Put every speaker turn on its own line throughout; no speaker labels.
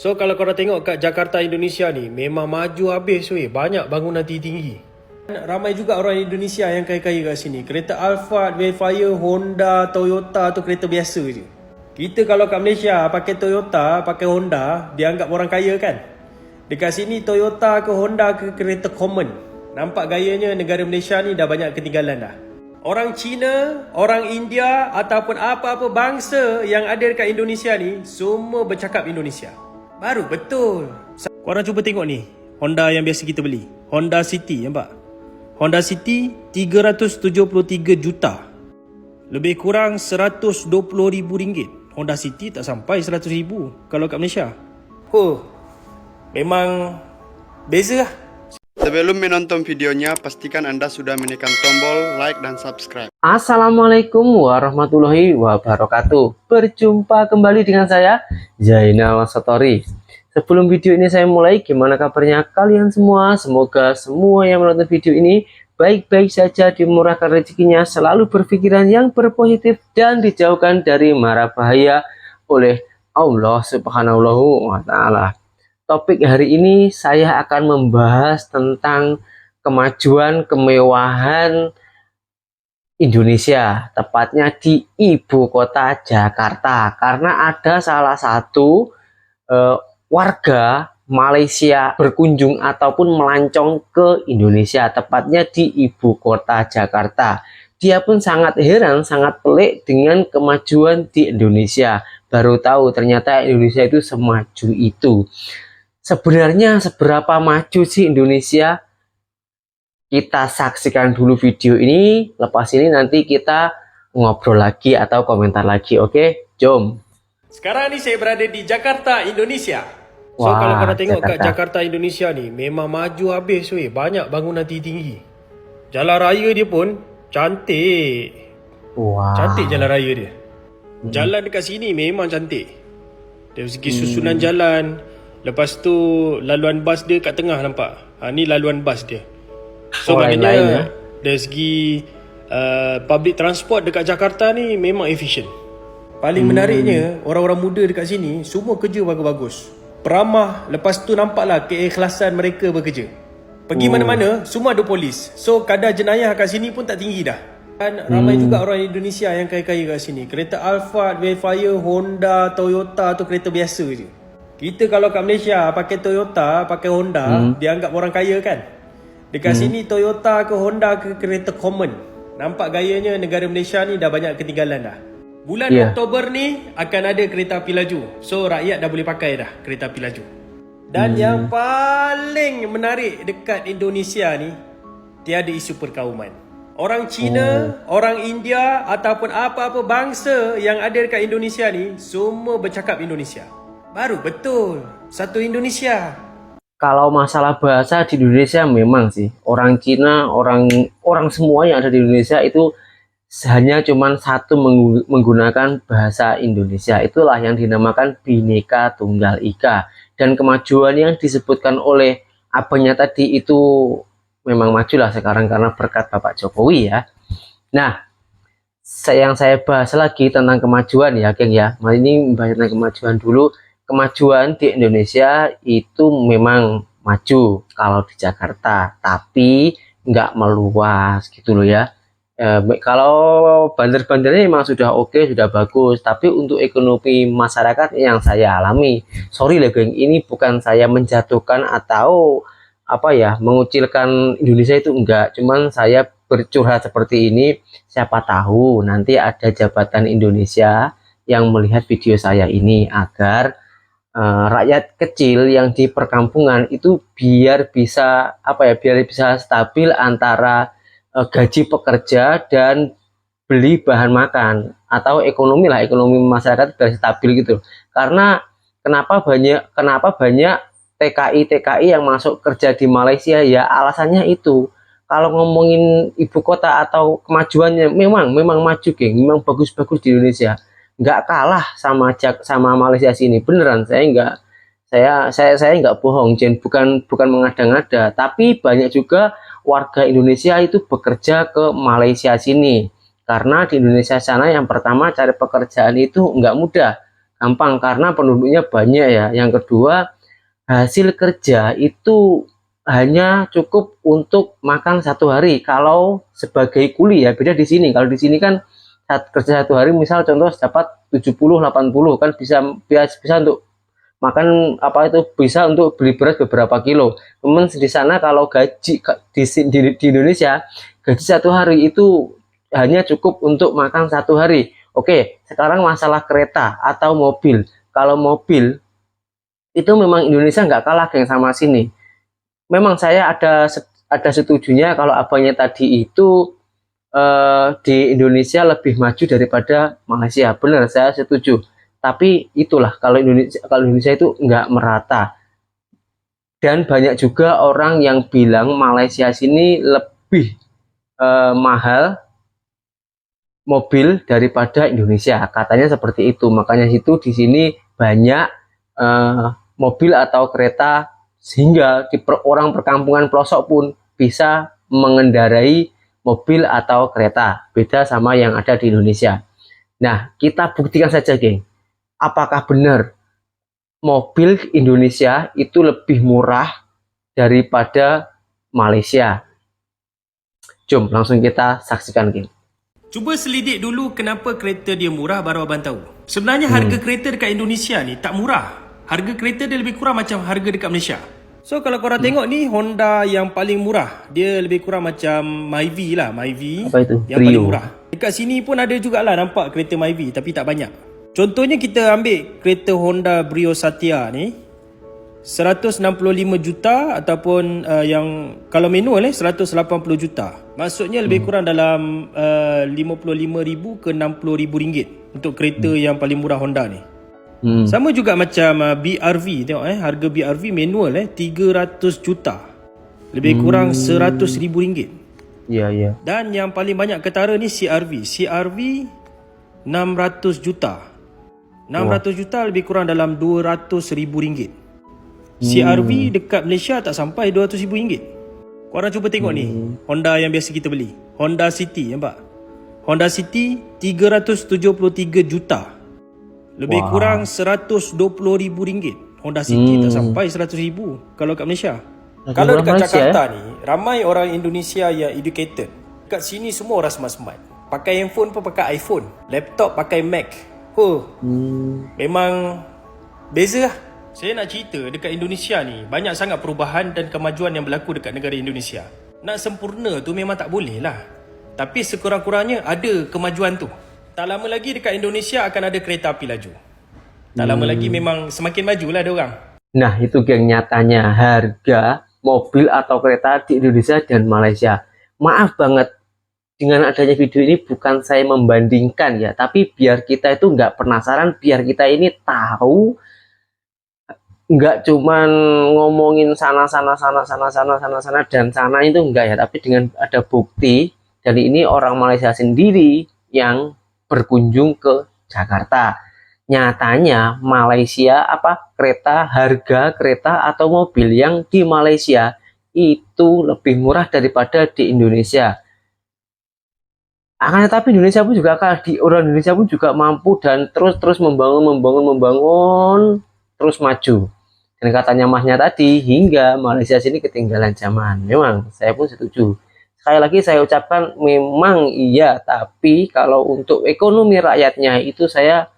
So kalau korang tengok kat Jakarta Indonesia ni memang maju habis weh, banyak bangunan tinggi-tinggi. Ramai juga orang Indonesia yang kaya-kaya kat sini. Kereta Alphard, Wayfire, Honda, Toyota tu kereta biasa je. Kita kalau kat Malaysia pakai Toyota, pakai Honda, dianggap orang kaya kan? Dekat sini Toyota ke Honda ke kereta common. Nampak gayanya negara Malaysia ni dah banyak ketinggalan dah. Orang Cina, orang India ataupun apa-apa bangsa yang ada dekat Indonesia ni semua bercakap Indonesia. Baru betul. Korang cuba tengok ni, Honda yang biasa kita beli. Honda City, nampak? Honda City 373 juta. Lebih kurang RM120,000. Honda City tak sampai RM100,000 kalau kat Malaysia. Oh, memang beza lah.
Sebelum menonton videonya, pastikan Anda sudah menekan tombol like dan subscribe.
Assalamualaikum warahmatullahi wabarakatuh. Berjumpa kembali dengan saya, Zainal Satori. Sebelum video ini saya mulai, gimana kabarnya kalian semua? Semoga semua yang menonton video ini baik-baik saja, dimurahkan rezekinya, selalu berpikiran yang berpositif dan dijauhkan dari mara bahaya oleh Allah Subhanahu wa Ta'ala. Topik hari ini saya akan membahas tentang kemajuan kemewahan Indonesia, tepatnya di ibu kota Jakarta, karena ada salah satu warga Malaysia berkunjung ataupun melancong ke Indonesia, tepatnya di ibu kota Jakarta. Dia pun sangat heran, sangat pelik dengan kemajuan di Indonesia. Baru tahu ternyata Indonesia itu semaju itu. Sebenarnya seberapa maju sih Indonesia? Kita saksikan dulu video ini. Lepas ini nanti kita ngobrol lagi atau komentar lagi. Oke, jom.
Sekarang ni saya berada di Jakarta, Indonesia. So
Wah,
kalau korang tengok kat
Jakarta.
Jakarta Indonesia ni memang maju habis weh, banyak bangunan tinggi-tinggi. Jalan raya dia pun cantik.
Wah.
Cantik jalan raya dia. Jalan dekat sini memang cantik. Dari segi susunan jalan. Lepas tu laluan bas dia kat tengah nampak. Ni laluan bas dia. So maknanya
lain-lain, ya?
dari segi public transport dekat Jakarta ni memang efisien. Paling menariknya, orang-orang muda dekat sini semua kerja bagus-bagus. Peramah, lepas tu nampaklah keikhlasan mereka bekerja. Pergi mana-mana semua ada polis. So kadar jenayah kat sini pun tak tinggi dah. Dan ramai juga orang Indonesia yang kaya-kaya kat sini. Kereta Alphard, Wayfire, Honda, Toyota tu kereta biasa je. Kita kalau kat Malaysia pakai Toyota, pakai Honda, dianggap orang kaya kan? Dekat sini Toyota ke Honda ke kereta common. Nampak gayanya negara Malaysia ni dah banyak ketinggalan dah. Bulan Oktober ni akan ada kereta api laju. So rakyat dah boleh pakai dah kereta api laju. Dan yang paling menarik dekat Indonesia ni, tiada isu perkauman. Orang Cina, orang India ataupun apa-apa bangsa yang ada dekat Indonesia ni semua bercakap Indonesia. Baru betul, satu Indonesia.
Kalau masalah bahasa di Indonesia memang sih orang Cina, orang semua yang ada di Indonesia itu hanya cuman satu menggunakan bahasa Indonesia. Itulah yang dinamakan Bhinneka Tunggal Ika. Dan kemajuan yang disebutkan oleh abangnya tadi itu memang majulah sekarang karena berkat Bapak Jokowi ya. Nah, yang saya bahas lagi tentang kemajuan ya, geng ya. Ini bahas tentang kemajuan dulu. Kemajuan di Indonesia itu memang maju kalau di Jakarta, tapi nggak meluas gitu loh ya. Kalau bandar-bandarnya memang sudah oke, sudah bagus, tapi untuk ekonomi masyarakat yang saya alami, sorry lah geng, ini bukan saya menjatuhkan atau apa ya, mengucilkan Indonesia itu enggak, cuman saya bercurhat seperti ini, siapa tahu nanti ada jabatan Indonesia yang melihat video saya ini agar rakyat kecil yang di perkampungan itu biar bisa biar bisa stabil antara gaji pekerja dan beli bahan makan atau ekonomi masyarakat biar stabil gitu. Karena kenapa banyak TKI yang masuk kerja di Malaysia ya, alasannya itu. Kalau ngomongin ibu kota atau kemajuannya memang maju geng, memang bagus-bagus di Indonesia. Nggak kalah sama Malaysia sini, beneran. Saya nggak bohong, Jen, bukan mengada-ngada, tapi banyak juga warga Indonesia itu bekerja ke Malaysia sini karena di Indonesia sana yang pertama cari pekerjaan itu nggak mudah gampang karena penduduknya banyak ya. Yang kedua, hasil kerja itu hanya cukup untuk makan satu hari. Kalau sebagai kuli ya beda di sini. Kalau di sini kan saat kerja satu hari misal contoh dapat 70-80 kan bisa untuk makan bisa untuk beli beras beberapa kilo. Namun di sana kalau gaji di Indonesia gaji satu hari itu hanya cukup untuk makan satu hari. Oke, sekarang masalah kereta atau mobil. Kalau mobil itu memang Indonesia nggak kalah geng sama sini. Memang saya ada setujunya kalau abangnya tadi itu di Indonesia lebih maju daripada Malaysia. Benar, saya setuju. Tapi itulah kalau Indonesia itu nggak merata. Dan banyak juga orang yang bilang Malaysia sini lebih mahal mobil daripada Indonesia. Katanya seperti itu. Makanya di sini banyak mobil atau kereta sehingga orang perkampungan pelosok pun bisa mengendarai mobil atau kereta, beda sama yang ada di Indonesia. Nah, kita buktikan saja, geng. Apakah benar mobil Indonesia itu lebih murah daripada Malaysia? Jom, langsung kita saksikan, geng.
Cuba selidik dulu kenapa kereta dia murah, baru abang tahu. Sebenarnya harga kereta dekat Indonesia ni tak murah. Harga kereta dia lebih kurang macam harga dekat Malaysia. So kalau korang tengok ni, Honda yang paling murah, dia lebih kurang macam Myvi lah. Myvi
apa itu?
Yang paling murah. Dekat sini pun ada jugalah nampak kereta Myvi, tapi tak banyak. Contohnya kita ambil kereta Honda Brio Satya ni, 165 juta ataupun yang kalau manual 180 juta. Maksudnya lebih kurang dalam 55,000 ke 60,000 ringgit untuk kereta yang paling murah Honda ni. Sama juga macam BRV, tengok harga BRV manual 300 juta. Lebih kurang 100,000 ringgit.
Ya, ya.
Dan yang paling banyak ketara ni CRV. CRV 600 juta. 600 juta lebih kurang dalam 200,000 ringgit. CRV dekat Malaysia tak sampai 200,000 ringgit. Korang cuba tengok ni, Honda yang biasa kita beli. Honda City, nampak? Honda City 373 juta. Lebih kurang 120,000 ringgit. Honda City tak sampai 100,000 kalau kat Malaysia. Kalau dekat
Malaysia,
Jakarta ni, ramai orang Indonesia yang educated. Kat sini semua orang smart-smart. Pakai handphone pun pakai iPhone. Laptop pakai Mac. Memang beza lah. Saya nak cerita dekat Indonesia ni banyak sangat perubahan dan kemajuan yang berlaku dekat negara Indonesia. Nak sempurna tu memang tak boleh lah. Tapi sekurang-kurangnya ada kemajuan tu. Tak lama lagi dekat Indonesia akan ada kereta api laju. Tak lama lagi memang semakin majulah dia orang.
Nah, itu geng nyatanya harga mobil atau kereta di Indonesia dan Malaysia. Maaf banget, dengan adanya video ini bukan saya membandingkan ya, tapi biar kita itu nggak penasaran, biar kita ini tahu, nggak cuman ngomongin sana dan sana itu enggak ya, tapi dengan ada bukti dari ini orang Malaysia sendiri yang berkunjung ke Jakarta. Nyatanya Malaysia harga kereta atau mobil yang di Malaysia itu lebih murah daripada di Indonesia. Akan tetapi orang Indonesia pun juga mampu dan terus membangun terus maju. Dan katanya mahnya tadi hingga Malaysia sini ketinggalan zaman. Memang saya pun setuju. Sekali lagi saya ucapkan memang iya, tapi kalau untuk ekonomi rakyatnya itu saya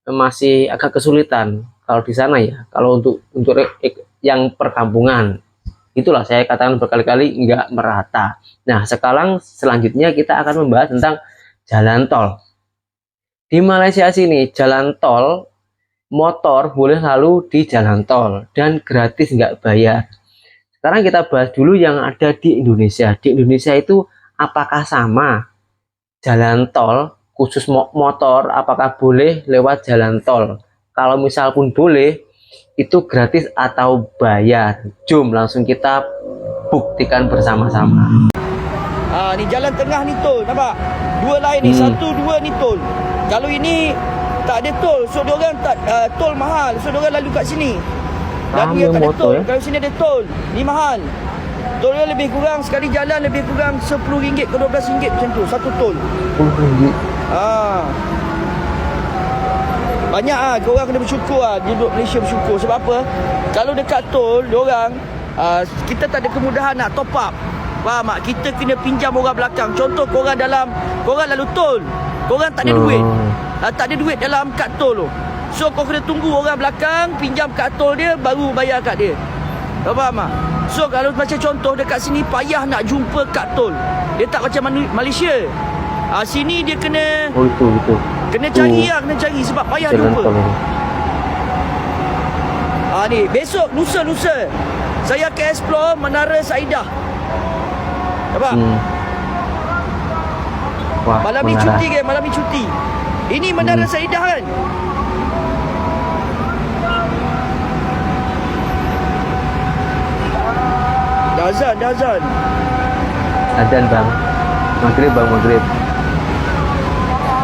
masih agak kesulitan kalau di sana ya. Kalau untuk yang perkampungan itulah saya katakan berkali-kali nggak merata. Nah, sekarang selanjutnya kita akan membahas tentang jalan tol. Di Malaysia sini jalan tol motor boleh lalu di jalan tol dan gratis nggak bayar. Sekarang kita bahas dulu yang ada di Indonesia. Di Indonesia itu apakah sama jalan tol khusus motor, apakah boleh lewat jalan tol? Kalau misal pun boleh, itu gratis atau bayar? Jom langsung kita buktikan bersama-sama.
Ni jalan tengah ni tol, nampak? Dua lain ni, satu, dua ni tol. Kalau ini tak ada tol, so diorang tak tol mahal, so diorang lalu kat sini. Lalu yang tak ada tol, kalau sini ada tol, ni mahal. Tolnya lebih kurang, sekali jalan lebih kurang RM10 ke RM12 macam tu, satu tol.
RM10.
Banyak korang kena bersyukur duduk Malaysia bersyukur. Sebab apa? Kalau dekat tol, diorang kita tak ada kemudahan nak top up. Faham tak? Kita kena pinjam orang belakang. Contoh korang lalu tol, korang tak ada duit. Tak ada duit dalam kad tol tu. So kau kena tunggu orang belakang pinjam kad tol dia, baru bayar kad dia. Kau faham tak? So kalau macam contoh dekat sini payah nak jumpa kad tol. Dia tak macam Malaysia. Sini dia kena
itu
kena cari kena cari sebab payah
jalan
jumpa.
tol ini.
Ni besok lusa saya akan explore Menara Saidah. Nampak?
Wah,
Malam ni cuti ke? Malam ni cuti. Ini Menara Saidah kan? Dah azan.
Azan bang, maghrib bang, maghrib.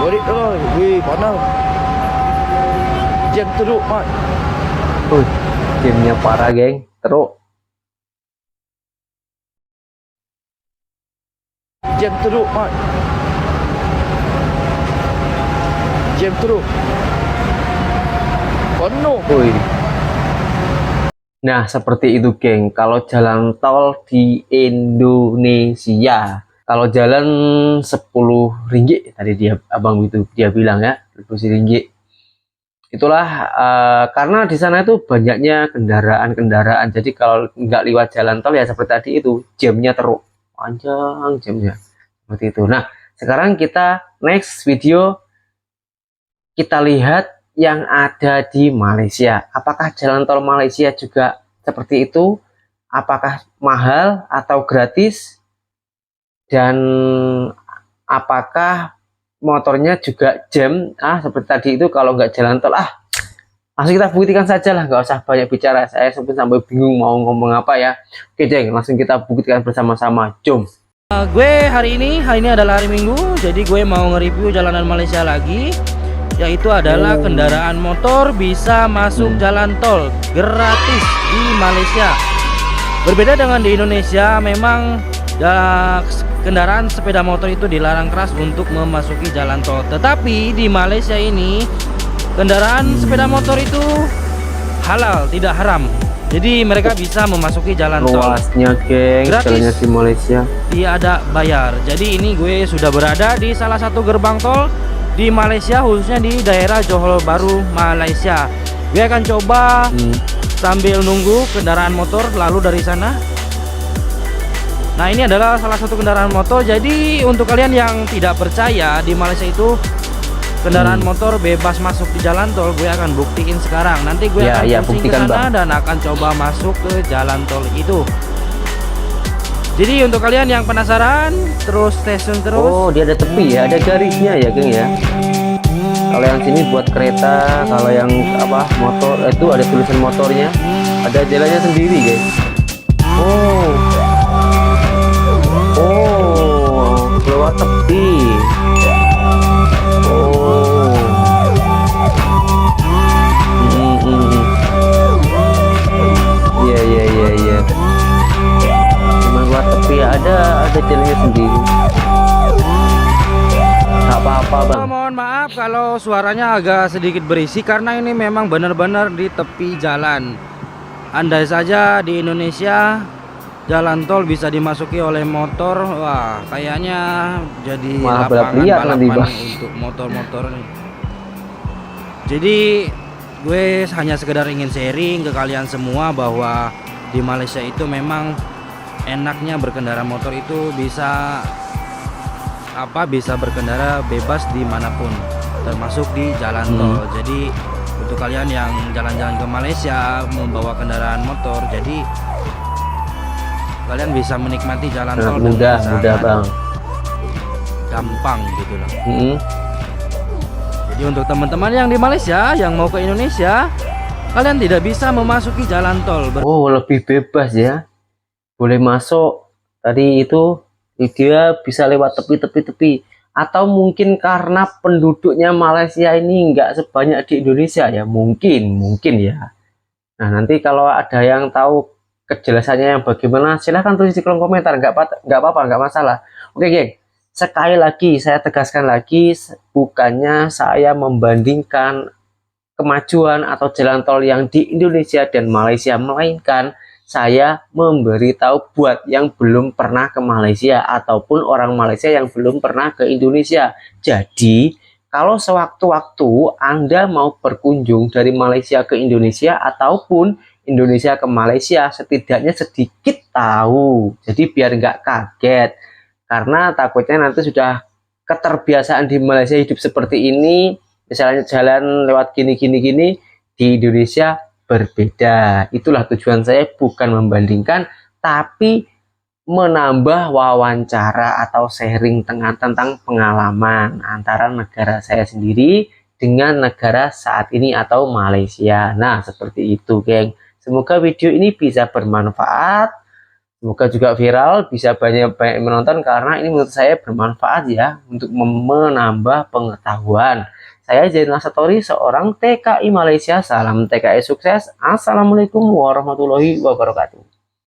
Borik tu. Weh, panas. Jam teruk, Mat.
Gamenya parah geng, teruk.
Jam teruk, Mat. Jam teruk. Penuh.
Nah, seperti itu geng, kalau jalan tol di Indonesia. Kalau jalan 10 ringgit tadi abang itu dia bilang ya, 10 ringgit. Itulah karena di sana itu banyaknya kendaraan. Jadi kalau nggak lewat jalan tol ya seperti tadi itu jamnya teruk, panjang jamnya. Seperti itu. Nah, sekarang kita next video kita lihat yang ada di Malaysia. Apakah jalan tol Malaysia juga seperti itu? Apakah mahal atau gratis? Dan apakah motornya juga jam? Seperti tadi itu kalau nggak jalan tol, langsung kita buktikan saja lah, nggak usah banyak bicara. Saya sampai bingung mau ngomong apa ya. Oke Jeng, langsung kita buktikan bersama-sama. Jom.
Gue hari ini adalah hari Minggu, jadi gue mau nge-review jalanan Malaysia lagi, yaitu adalah kendaraan motor bisa masuk jalan tol gratis di Malaysia. Berbeda dengan di Indonesia, memang kendaraan sepeda motor itu dilarang keras untuk memasuki jalan tol. Tetapi di Malaysia ini kendaraan sepeda motor itu halal, tidak haram. Jadi mereka bisa memasuki jalan tol.
Luasnya geng, jalannya di Malaysia. Tidak
ada bayar. Jadi ini gue sudah berada di salah satu gerbang tol di Malaysia, khususnya di daerah Johor Bahru, Malaysia. Gue akan coba sambil nunggu kendaraan motor lalu dari sana. Nah, ini adalah salah satu kendaraan motor. Jadi untuk kalian yang tidak percaya di Malaysia itu kendaraan motor bebas masuk di jalan tol, gue akan buktiin sekarang. Nanti gue akan pusing ke sana dan akan coba masuk ke jalan tol itu. Jadi untuk kalian yang penasaran, terus stay tune terus.
Oh, dia ada tepi ya, ada garisnya ya, geng ya. Kalau yang sini buat kereta, kalau yang motor itu ada tulisan motornya, ada jalannya sendiri, guys. Keluar tepi. Iya. Cuma keluar tepi ada jalannya sendiri. Gak apa-apa bang.
Mohon maaf kalau suaranya agak sedikit berisik karena ini memang benar-benar di tepi jalan. Andai saja di Indonesia jalan tol bisa dimasuki oleh motor, wah kayaknya jadi lapangan balapan untuk motor-motor nih. Jadi gue hanya sekedar ingin sharing ke kalian semua bahwa di Malaysia itu memang enaknya berkendara motor itu bisa berkendara bebas dimanapun, termasuk di jalan tol. Jadi untuk kalian yang jalan-jalan ke Malaysia membawa kendaraan motor, jadi kalian bisa menikmati jalan tol
mudah bang,
gampang gitu loh. Jadi untuk teman-teman yang di Malaysia yang mau ke Indonesia, kalian tidak bisa memasuki jalan tol.
Lebih bebas ya, boleh masuk. Tadi itu dia bisa lewat tepi, atau mungkin karena penduduknya Malaysia ini nggak sebanyak di Indonesia ya, mungkin ya. Nah, nanti kalau ada yang tahu kejelasannya yang bagaimana, silahkan tulis di kolom komentar. Nggak apa-apa, nggak masalah. Oke geng, sekali lagi saya tegaskan lagi, bukannya saya membandingkan kemajuan atau jalan tol yang di Indonesia dan Malaysia, melainkan saya memberitahu buat yang belum pernah ke Malaysia ataupun orang Malaysia yang belum pernah ke Indonesia. Jadi kalau sewaktu-waktu Anda mau berkunjung dari Malaysia ke Indonesia ataupun Indonesia ke Malaysia, setidaknya sedikit tahu. Jadi biar nggak kaget, karena takutnya nanti sudah keterbiasaan di Malaysia hidup seperti ini, misalnya jalan lewat gini di Indonesia berbeda. Itulah tujuan saya, bukan membandingkan tapi menambah wawancara atau sharing tentang pengalaman antara negara saya sendiri dengan negara saat ini atau Malaysia. Nah, seperti itu, geng. Semoga video ini bisa bermanfaat, semoga juga viral, bisa banyak menonton, karena ini menurut saya bermanfaat ya untuk menambah pengetahuan. Saya Zainal Satori, seorang TKI Malaysia. Salam TKI sukses. Assalamualaikum warahmatullahi wabarakatuh.